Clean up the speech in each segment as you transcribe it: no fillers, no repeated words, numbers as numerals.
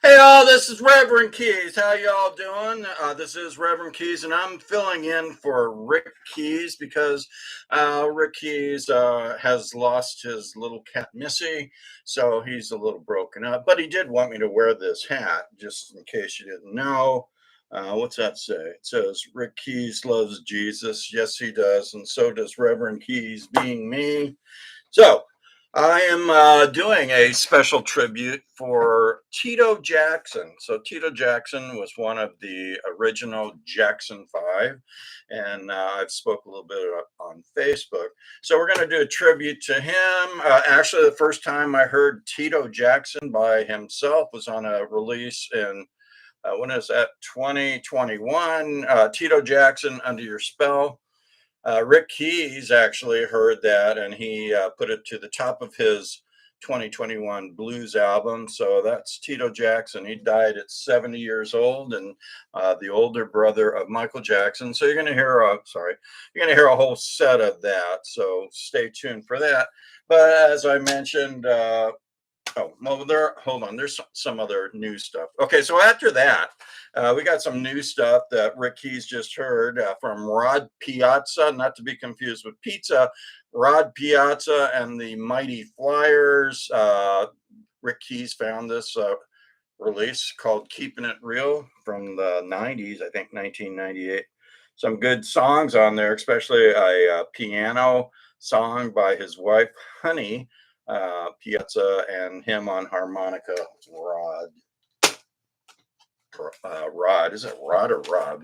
Hey all, this is Reverend Keyes. How y'all doing? This is Reverend Keyes, and I'm filling in for Rick Keyes because Rick Keyes has lost his little cat Missy, so he's a little broken up. But he did want me to wear this hat, just in case you didn't know. What's that say? It says Rick Keyes loves Jesus. Yes, he does, and so does Reverend Keyes, being me. So I am doing a special tribute for Tito Jackson. So Tito Jackson was one of the original Jackson Five, and I've spoke a little bit on Facebook. So we're going to do a tribute to him. Actually, the first time I heard Tito Jackson by himself was on a release in when is that? 2021. Tito Jackson, Under Your Spell. Rick Keyes actually heard that and he put it to the top of his 2021 blues album. So that's Tito Jackson. He died at 70 years old and the older brother of Michael Jackson. So you're going to hear you're going to hear a whole set of that. So stay tuned for that. But as I mentioned, oh, well, hold on. There's some other new stuff. Okay, so after that, we got some new stuff that Rick Keyes just heard from Rod Piazza, not to be confused with pizza. Rod Piazza and the Mighty Flyers. Rick Keyes found this release called Keeping It Real from the 90s, I think 1998. Some good songs on there, especially a piano song by his wife, Honey. Piazza and him on harmonica. Rod. Is it Rod or Rob?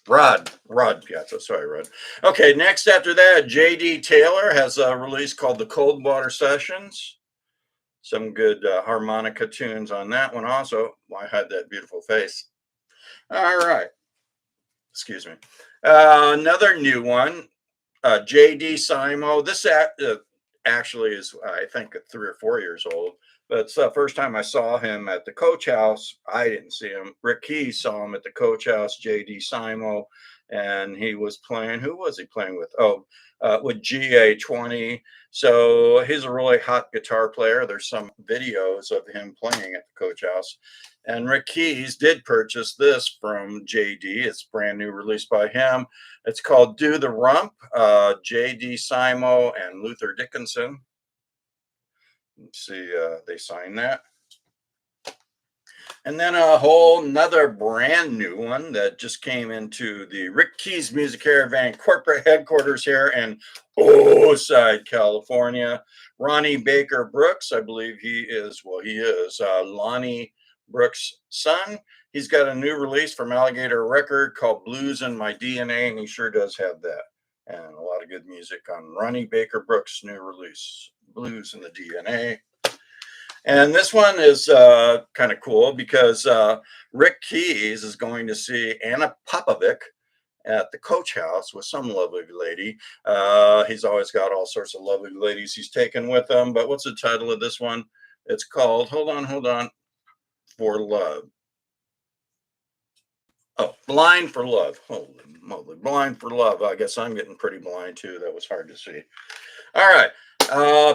Rod Piazza. Sorry, Rod. Okay, next after that, J.D. Taylor has a release called the Cold Water Sessions. Some good harmonica tunes on that one also. I had that beautiful face. All right. Excuse me. Another new one, J.D. Simo. This actually is, I think, 3 or 4 years old. But it's the first time I saw him at the Coach House. I didn't see him. Rick Keyes saw him at the Coach House, J.D. Simo, and he was playing. Who was he playing with? Oh, with GA20. So he's a really hot guitar player. There's some videos of him playing at the Coach House. And Rick Keyes did purchase this from JD. It's brand new, released by him. It's called Do the Rump, JD Simo and Luther Dickinson. Let's see, they signed that. And then a whole nother brand new one that just came into the Rick Keyes Music Caravan corporate headquarters here in Oside, California. Ronnie Baker Brooks, I believe he is Lonnie Brooks' son. He's got a new release from Alligator Record called Blues in My DNA, and he sure does have that. And a lot of good music on Ronnie Baker Brooks' new release, Blues in the DNA. And this one is kind of cool because Rick Keyes is going to see Anna Popovic at the Coach House with some lovely lady. He's always got all sorts of lovely ladies he's taken with him. But what's the title of this one? It's called, hold on, For Love. Oh, Blind for Love. Holy moly, Blind for Love. I guess I'm getting pretty blind too. That was hard to see. All right.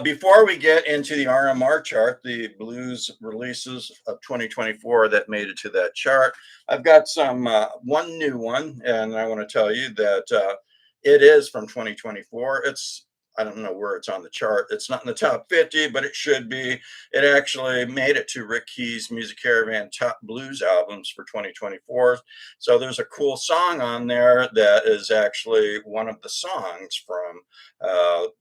Before we get into the RMR chart, the blues releases of 2024 that made it to that chart, I've got one new one, and I want to tell you that it is from 2024. I don't know where it's on the chart. It's not in the top 50, but it should be. It actually made it to Rick Keyes Music Caravan Top Blues Albums for 2024. So there's a cool song on there that is actually one of the songs from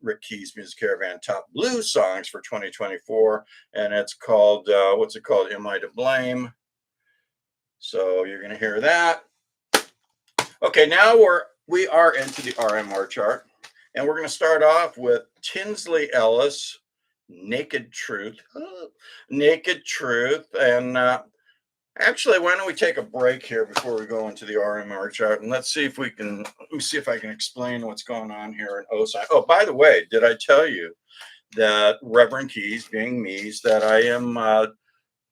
Rick Keyes Music Caravan Top Blues Songs for 2024. And it's called, what's it called? Am I to Blame? So you're going to hear that. Okay, now we are into the RMR chart. And we're going to start off with Tinsley Ellis, Naked Truth. Naked Truth. And actually, why don't we take a break here before we go into the RMR chart? And let me see if I can explain what's going on here in Osai. Oh, by the way, did I tell you that Reverend Keyes, being me, is that I am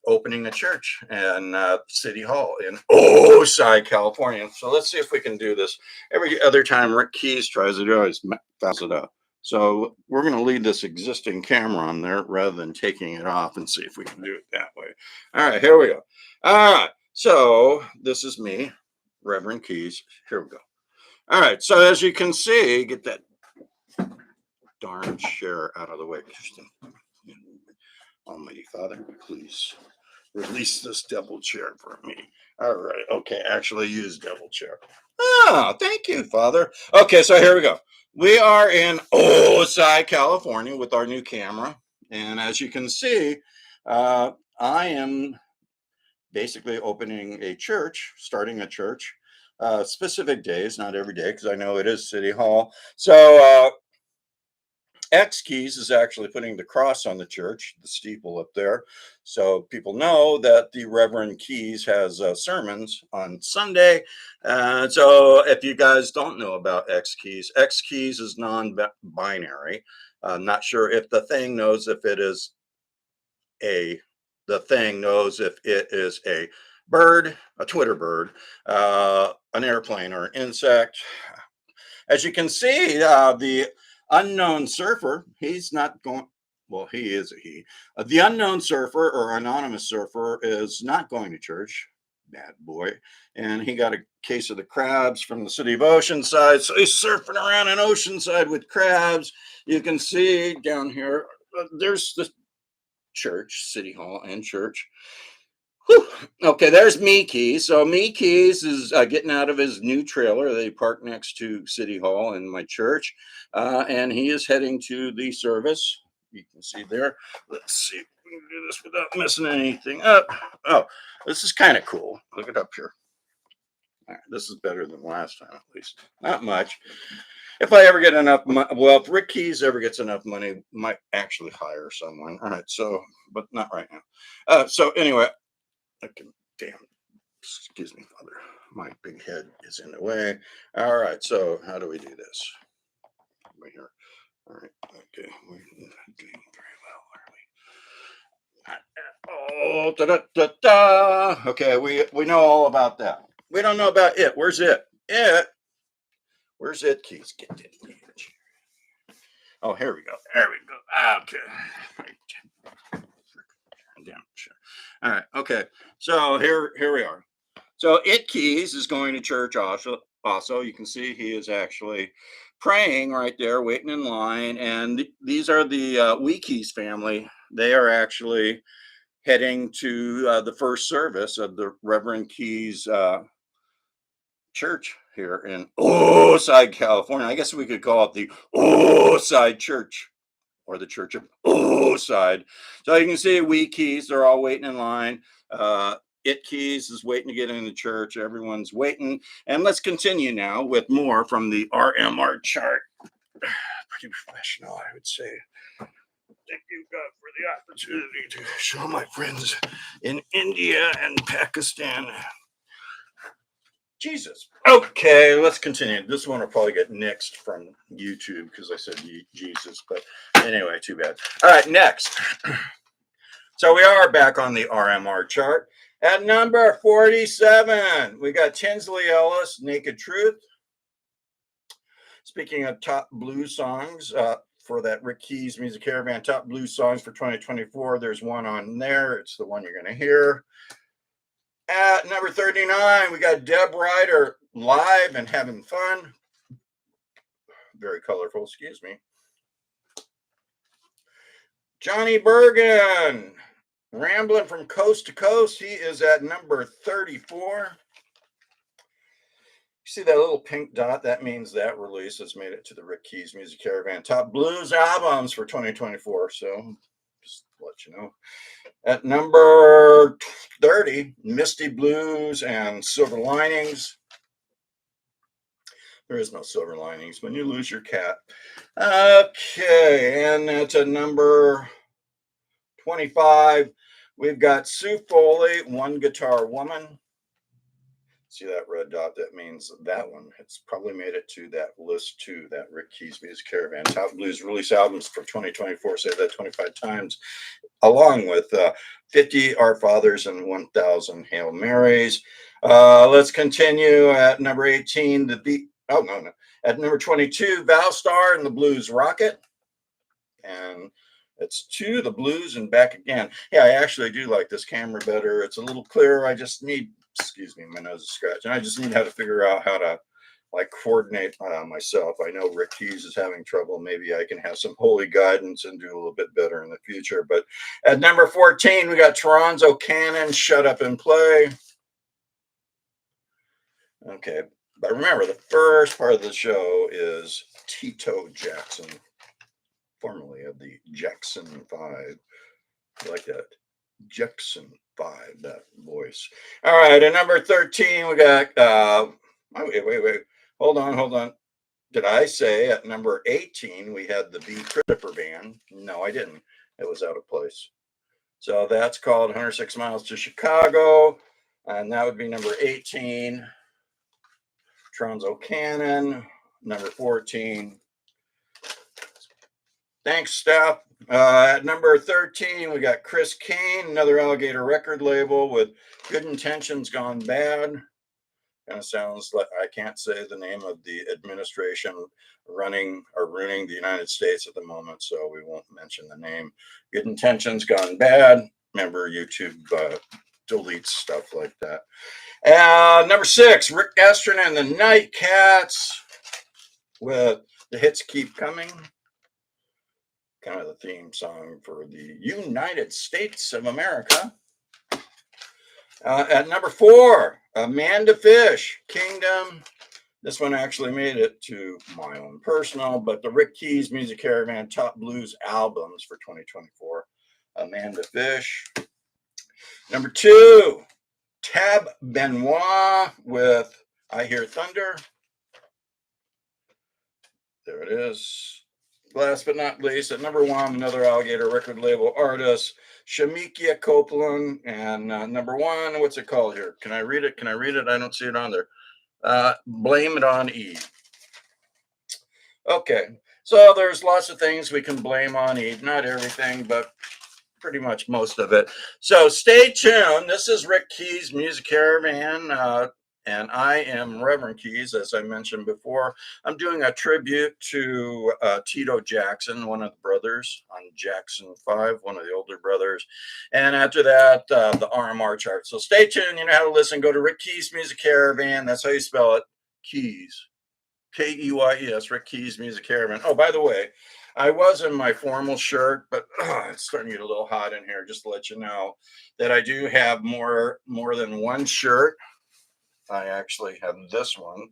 opening a church in City Hall in Osai, California. So let's see if we can do this. Every other time Rick Keyes tries to do it, he's fast it up. So we're going to leave this existing camera on there rather than taking it off and see if we can do it that way. All right, here we go. All right, so this is me, Reverend Keyes. Here we go. All right, so as you can see, get that darn chair out of the way. Almighty Father, please release this devil chair for me. All right, okay, actually use devil chair. Oh, thank you, Father. Okay, so here we go. We are in Osai, California with our new camera. And as you can see, I am basically opening a church, starting a church, specific days, not every day, because I know it is City Hall. So X Keys is actually putting the cross on the church, the steeple up there. So people know that the Reverend Keyes has sermons on Sunday. So if you guys don't know about X Keys is non-binary. Not sure if the thing knows if it is the thing knows if it is a bird, a Twitter bird, an airplane, or an insect. As you can see, the unknown surfer, he's not going, well, he is a he. The unknown surfer or anonymous surfer is not going to church. Bad boy. And he got a case of the crabs from the city of Oceanside. So he's surfing around in Oceanside with crabs. You can see down here, there's the church, City Hall and church. Whew. Okay, there's Me Keys. So Me Keys is getting out of his new trailer. They park next to City Hall and my church, and he is heading to the service. You can see there. Let's see if we can do this without messing anything up. Oh, this is kind of cool. Look it up here. All right, this is better than last time, at least. Not much. If I ever get enough money, well, if Rick Keyes ever gets enough money, might actually hire someone. All right, so, but not right now. So anyway, okay, damn, excuse me, Father. My big head is in the way. All right, so how do we do this? Right here. All right, okay, we're doing very well, are we? Oh, da da da da. Okay, we know all about that. We don't know about it. Where's it? It. Where's it? Keys. Get it. Oh, here we go. There we go. Okay. Down. Sure. All right. Okay. So here we are. So It Keys is going to church also. Also, you can see he is actually praying right there, waiting in line. And these are the We Keys family. They are actually heading to the first service of the Reverend Keyes church here in Oside, California. I guess we could call it the Oside Church or the Church of Oside. So you can see We Keys, they're all waiting in line. It Keys is waiting to get in the church. Everyone's waiting. And let's continue now with more from the RMR chart. Pretty professional, I would say. Thank you, God, for the opportunity to show my friends in India and Pakistan. Jesus. Okay, let's continue. This one will probably get nixed from YouTube because I said Jesus, but anyway, too bad. All right, next. So we are back on the RMR chart. At number 47, we got Tinsley Ellis, Naked Truth. Speaking of top blues songs, for that Rick Keyes Music Caravan top blues songs for 2024, there's one on there. It's the one you're going to hear. At number 39, we got Deb Ryder, Live and Having Fun. Very colorful, excuse me. Johnny Bergen, Rambling from Coast to Coast. He is at number 34. You see that little pink dot? That means that release has made it to the Rick Keyes Music Caravan top blues albums for 2024. So just to let you know. At number 30, Misty Blues and Silver Linings. There is no silver linings when you lose your cat. Okay, and that's at number 25. We've got Sue Foley, One Guitar Woman. See that red dot? That means that one. It's probably made it to that list too, that Rick Keyes Music Caravan top blues release albums for 2024. Say that 25 times, along with 50 Our Fathers and 1,000 Hail Marys. Let's continue at number 18. At number 22, Valstar and the Blues Rocket. And It's to the blues and back again. Yeah, I actually do like this camera better. It's a little clearer. I just need, excuse me, my nose is scratching. I just need how to figure out how to like coordinate myself. I know Rick Keyes is having trouble. Maybe I can have some holy guidance and do a little bit better in the future. But at number 14, we got Toronzo Cannon, Shut Up and Play. Okay, but remember, the first part of the show is Tito Jackson, formerly of the Jackson 5. I like that. Jackson 5, that voice. All right, at number 13, we got, wait. Hold on. Did I say at number 18 we had the B Christopher Band? No, I didn't. It was out of place. So that's called 106 Miles to Chicago. And that would be number 18. Tronzo Cannon, number 14. Thanks, Steph. At number 13, we got Chris Kane, another Alligator record label with Good Intentions Gone Bad. Kind of sounds like I can't say the name of the administration running or ruining the United States at the moment, so we won't mention the name. Good Intentions Gone Bad. Remember, YouTube deletes stuff like that. Number 6, Rick Estrin and the Nightcats with The Hits Keep Coming. Kind of the theme song for the United States of America. At number 4, Amanda Fish, Kingdom. This one actually made it to my own personal, but the Rick Keyes Music Caravan Top Blues Albums for 2024. Amanda Fish. Number 2, Tab Benoit with I Hear Thunder. There it is. Last but not least, at number 1, another Alligator record label artist, Shamikia Copeland. And number 1, what's it called here? Can I read it? I don't see it on there. Blame It on Eve. Okay, so there's lots of things we can blame on Eve. Not everything, but pretty much most of it. So stay tuned. This is Rick Keyes Music Caravan. And I am Reverend Keyes, as I mentioned before. I'm doing a tribute to Tito Jackson, one of the brothers on Jackson 5, one of the older brothers. And after that, the RMR chart. So stay tuned. You know how to listen. Go to Rick Keyes Music Caravan. That's how you spell it. Keyes. Keyes, Rick Keyes Music Caravan. Oh, by the way, I was in my formal shirt, but it's starting to get a little hot in here. Just to let you know that I do have more than one shirt. I actually have this one,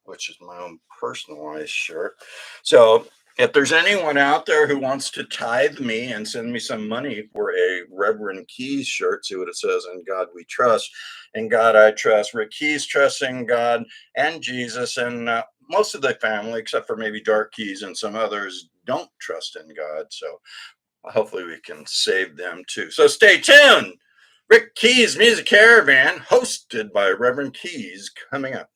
which is my own personalized shirt. So if there's anyone out there who wants to tithe me and send me some money for a Reverend Keyes shirt, see what it says, In God We Trust. In God I Trust. Rick Keyes trusts in God and Jesus, and most of the family, except for maybe Dark Keyes and some others, don't trust in God. So hopefully we can save them too. So stay tuned. Rick Keyes Music Caravan, hosted by Reverend Keyes, coming up.